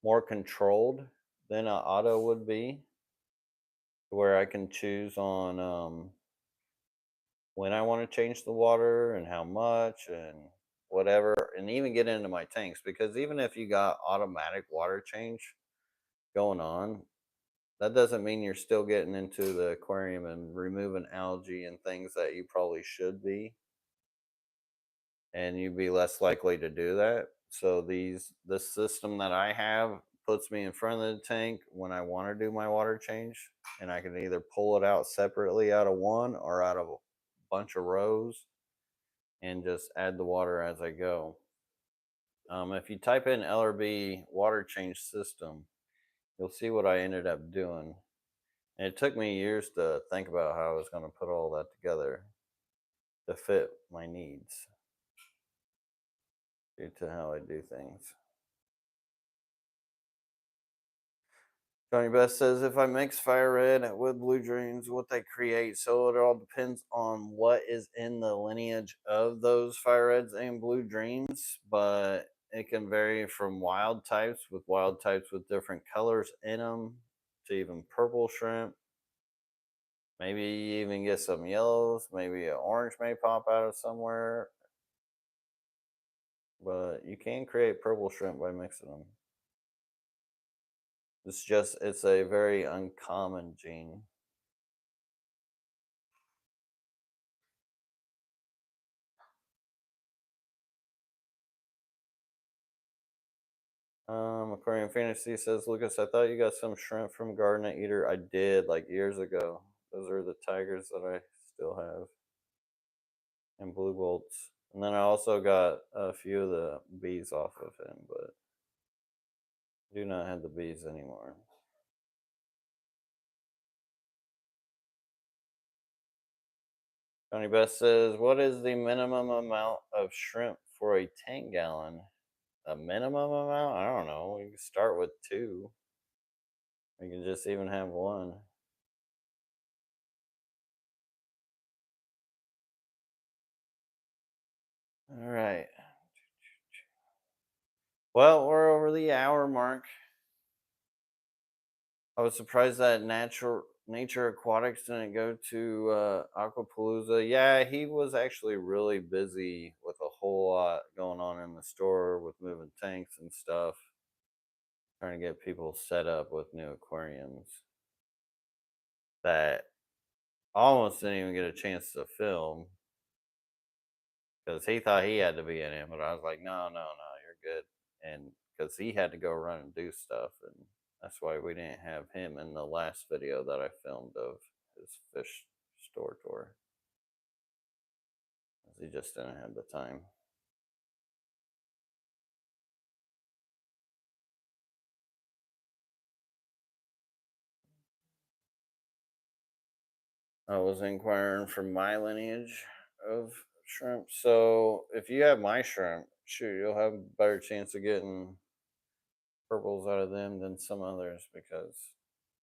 more controlled than an auto would be, where I can choose on when I want to change the water and how much and whatever, and even get into my tanks. Because even if you got automatic water change going on, that doesn't mean you're still getting into the aquarium and removing algae and things that you probably should be, and you'd be less likely to do that. So this system that I have puts me in front of the tank when I want to do my water change, and I can either pull it out separately out of one or out of a bunch of rows and just add the water as I go. If you type in LRB water change system, you'll see what I ended up doing. And it took me years to think about how I was going to put all that together. to fit my needs due to how I do things. Johnny Best says, if I mix fire red with blue dreams, what they create. So it all depends on what is in the lineage of those fire reds and blue dreams, but it can vary from wild types with different colors in them to even purple shrimp. Maybe you even get some yellows, maybe an orange may pop out of somewhere, but you can create purple shrimp by mixing them. It's a very uncommon gene. Aquarium Fantasy says, Lucas, I thought you got some shrimp from Garden Eater. I did, like years ago. Those are the tigers that I still have. And blue bolts. And then I also got a few of the bees off of him, but do not have the bees anymore. Johnny Best says, what is the minimum amount of shrimp for a 10-gallon? A minimum amount? I don't know. We can start with 2. We can just even have 1. All right. Well, we're over the hour mark. I was surprised that Nature Aquatics didn't go to Aquapalooza. Yeah, he was actually really busy with a whole lot going on in the store with moving tanks and stuff, trying to get people set up with new aquariums that almost didn't even get a chance to film because he thought he had to be in it. But I was like, no, no, no, you're good. And because he had to go run and do stuff. And that's why we didn't have him in the last video that I filmed of his fish store tour. He just didn't have the time. I was inquiring for my lineage of shrimp. So if you have my shrimp, shoot, you'll have a better chance of getting purples out of them than some others because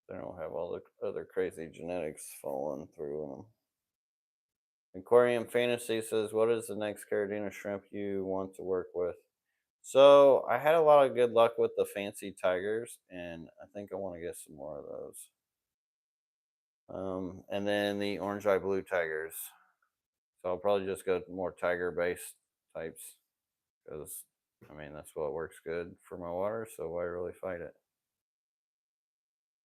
they don't have all the other crazy genetics falling through them. Aquarium Fantasy says, what is the next Caridina shrimp you want to work with? So I had a lot of good luck with the fancy tigers, and I think I want to get some more of those. And then the orange eye blue tigers. So I'll probably just go more tiger based types because I mean that's what works good for my water. So why really fight it?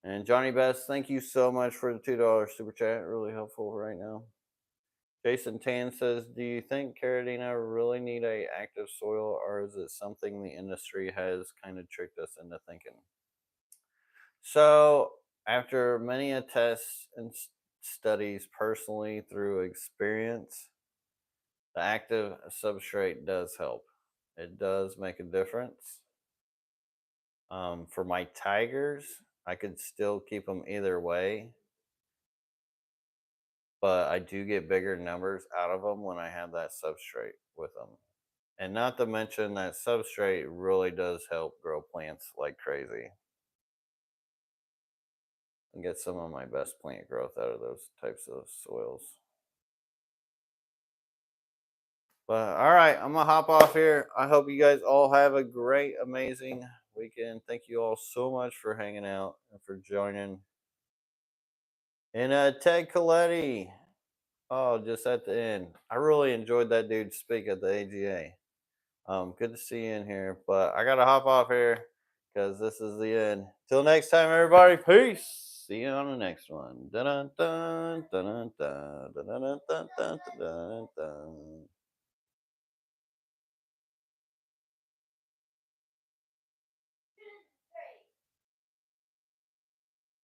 And Johnny Best, thank you so much for the $2 super chat. Really helpful right now. Jason Tan says, do you think Caridina really need a active soil, or is it something the industry has kind of tricked us into thinking? So after many tests and studies personally through experience, the active substrate does help. It does make a difference. For my tigers, I could still keep them either way, but I do get bigger numbers out of them when I have that substrate with them. And not to mention that substrate really does help grow plants like crazy and get some of my best plant growth out of those types of soils. But all right, I'm gonna hop off here. I hope you guys all have a great, amazing weekend. Thank you all so much for hanging out and for joining. And Ted Coletti, oh, just at the end, I really enjoyed that dude speak at the AGA. Good to see you in here, but I gotta hop off here because this is the end. Till next time, everybody. Peace. See you on the next one. Dun dun dun dun dun dun dun dun dun dun dun dun.